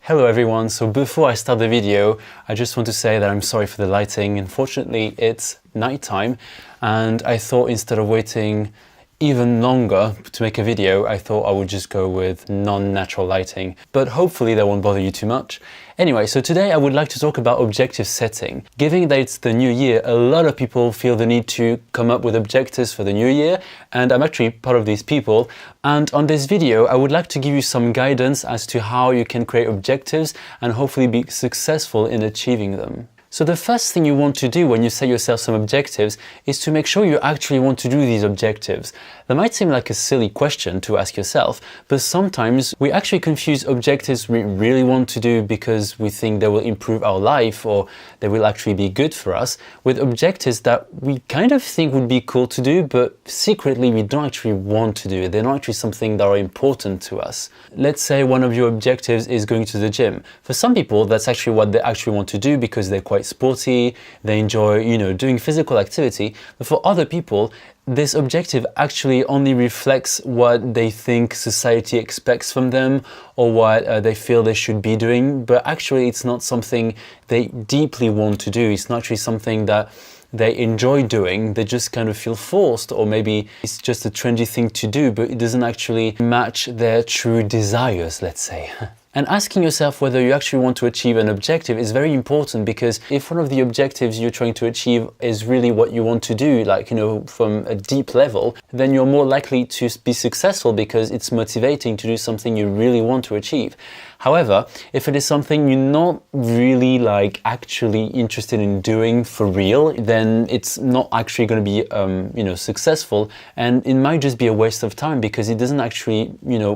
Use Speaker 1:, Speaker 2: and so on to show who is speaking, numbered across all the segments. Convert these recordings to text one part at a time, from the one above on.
Speaker 1: Hello everyone, so before I start the video, I just want to say that I'm sorry for the lighting. Unfortunately, it's nighttime and I thought instead of waiting even longer to make a video, I thought I would just go with non-natural lighting, but hopefully that won't bother you too much. Anyway, so today I would like to talk about objective setting. Given that it's the new year, a lot of people feel the need to come up with objectives for the new year, and I'm actually part of these people. And on this video, I would like to give you some guidance as to how you can create objectives and hopefully be successful in achieving them. So the first thing you want to do when you set yourself some objectives is to make sure you actually want to do these objectives. That might seem like a silly question to ask yourself, but sometimes we actually confuse objectives we really want to do because we think they will improve our life or they will actually be good for us with objectives that we kind of think would be cool to do, but secretly we don't actually want to do. They're not actually something that are important to us. Let's say one of your objectives is going to the gym. For some people, that's actually what they actually want to do because they're quite sporty, they enjoy, doing physical activity. But for other people, this objective actually only reflects what they think society expects from them or what they feel they should be doing. But actually, it's not something they deeply want to do. It's not actually something that they enjoy doing. They just kind of feel forced, or maybe it's just a trendy thing to do, but it doesn't actually match their true desires, let's say. And asking yourself whether you actually want to achieve an objective is very important, because if one of the objectives you're trying to achieve is really what you want to do, like, from a deep level, then you're more likely to be successful because it's motivating to do something you really want to achieve. However, if it is something you're not really actually interested in doing for real, then it's not actually going to be, successful, and it might just be a waste of time because it doesn't actually,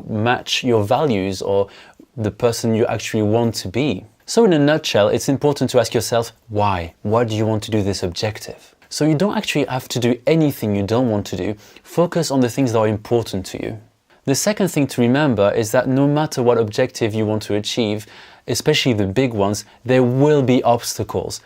Speaker 1: match your values or the person you actually want to be. So in a nutshell, it's important to ask yourself, why? Why do you want to do this objective? So you don't actually have to do anything you don't want to do. Focus on the things that are important to you. The second thing to remember is that no matter what objective you want to achieve, especially the big ones, there will be obstacles.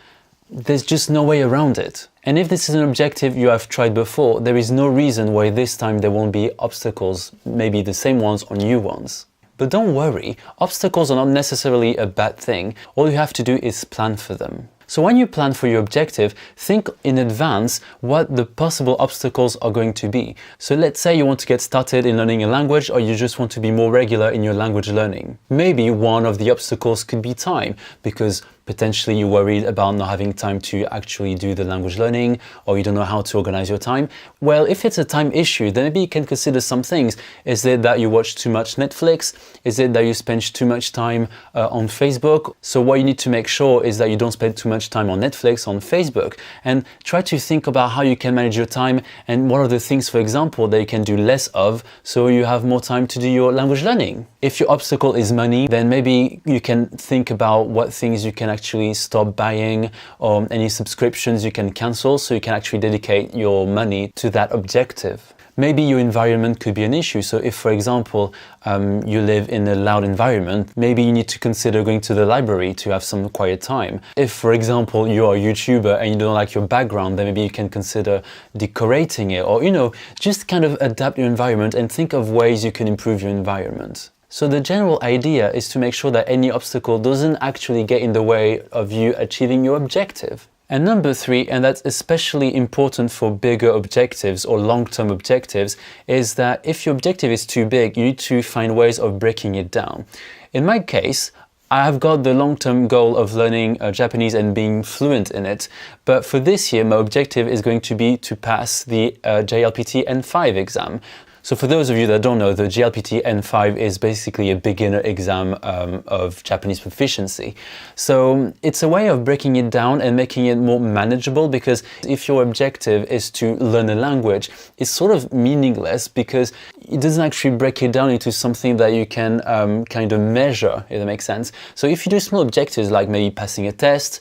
Speaker 1: There's just no way around it. And if this is an objective you have tried before, there is no reason why this time there won't be obstacles, maybe the same ones or new ones. But don't worry, obstacles are not necessarily a bad thing. All you have to do is plan for them. So when you plan for your objective, think in advance what the possible obstacles are going to be. So let's say you want to get started in learning a language, or you just want to be more regular in your language learning. Maybe one of the obstacles could be time, because potentially you're worried about not having time to actually do the language learning, or you don't know how to organize your time. Well, if it's a time issue, then maybe you can consider some things. Is it that you watch too much Netflix? Is it that you spend too much time on Facebook? So what you need to make sure is that you don't spend too much time on Netflix, on Facebook, and try to think about how you can manage your time and what are the things, for example, that you can do less of so you have more time to do your language learning. If your obstacle is money, then maybe you can think about what things you can actually stop buying, or any subscriptions you can cancel so you can actually dedicate your money to that objective. Maybe your environment could be an issue. So if, for example, you live in a loud environment, maybe you need to consider going to the library to have some quiet time. If, for example, you're a YouTuber and you don't like your background, then maybe you can consider decorating it, or, just kind of adapt your environment and think of ways you can improve your environment. So the general idea is to make sure that any obstacle doesn't actually get in the way of you achieving your objective. And number 3, and that's especially important for bigger objectives or long-term objectives, is that if your objective is too big, you need to find ways of breaking it down. In my case, I have got the long-term goal of learning Japanese and being fluent in it. But for this year, my objective is going to be to pass the JLPT N5 exam. So for those of you that don't know, the JLPT N5 is basically a beginner exam of Japanese proficiency. So it's a way of breaking it down and making it more manageable, because if your objective is to learn a language, it's sort of meaningless because it doesn't actually break it down into something that you can kind of measure, if that makes sense. So if you do small objectives like maybe passing a test,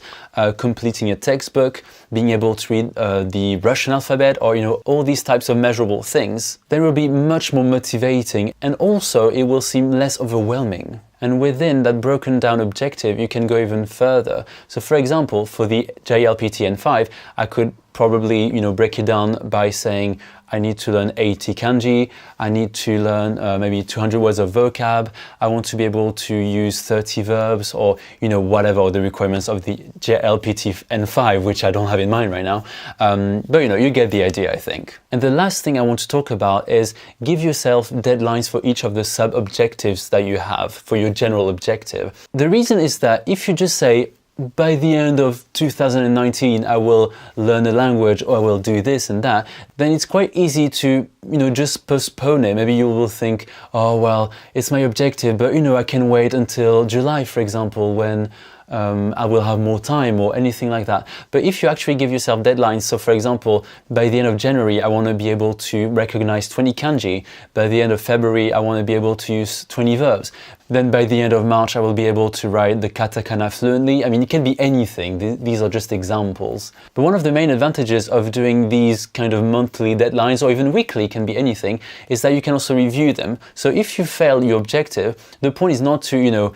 Speaker 1: completing a textbook, being able to read the Russian alphabet, or all these types of measurable things, then it will be much more motivating, and also it will seem less overwhelming. And within that broken down objective, you can go even further. So for example, for the JLPT N5, I could probably, break it down by saying I need to learn 80 kanji, I need to learn maybe 200 words of vocab, I want to be able to use 30 verbs, or whatever the requirements of the JLPT N5, which I don't have in mind right now. But you get the idea, I think. And the last thing I want to talk about is give yourself deadlines for each of the sub-objectives that you have for your general objective. The reason is that if you just say, by the end of 2019, I will learn a language, or I will do this and that, then it's quite easy to, just postpone it. Maybe you will think, oh, well, it's my objective, but, I can wait until July, for example, when I will have more time, or anything like that. But if you actually give yourself deadlines, so for example, by the end of January, I want to be able to recognize 20 kanji. By the end of February, I want to be able to use 20 verbs. Then by the end of March, I will be able to write the katakana fluently. I mean, it can be anything. These are just examples. But one of the main advantages of doing these kind of monthly deadlines, or even weekly, can be anything, is that you can also review them. So if you fail your objective, the point is not to,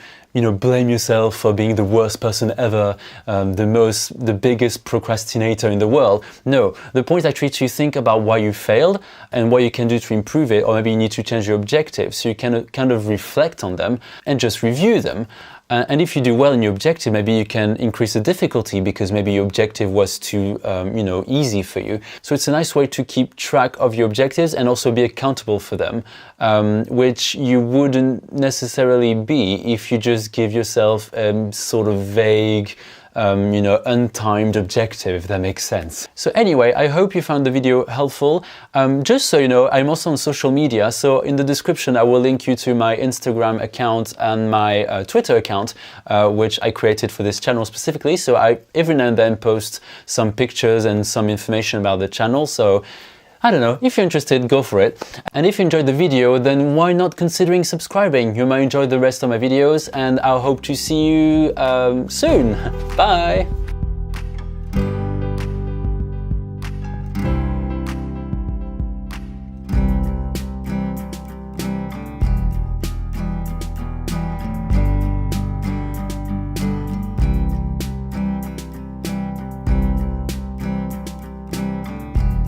Speaker 1: blame yourself for being the worst person ever, the biggest procrastinator in the world. No, the point is actually to think about why you failed and what you can do to improve it, or maybe you need to change your objective. So you can kind of reflect on them and just review them. And if you do well in your objective, maybe you can increase the difficulty, because maybe your objective was too, easy for you. So it's a nice way to keep track of your objectives and also be accountable for them, which you wouldn't necessarily be if you just give yourself sort of vague, untimed objective, if that makes sense. So anyway, I hope you found the video helpful. Just so you know, I'm also on social media. So in the description, I will link you to my Instagram account and my Twitter account, which I created for this channel specifically. So I every now and then post some pictures and some information about the channel. So I don't know, if you're interested, go for it. And if you enjoyed the video, then why not considering subscribing? You might enjoy the rest of my videos, and I'll hope to see you soon. Bye!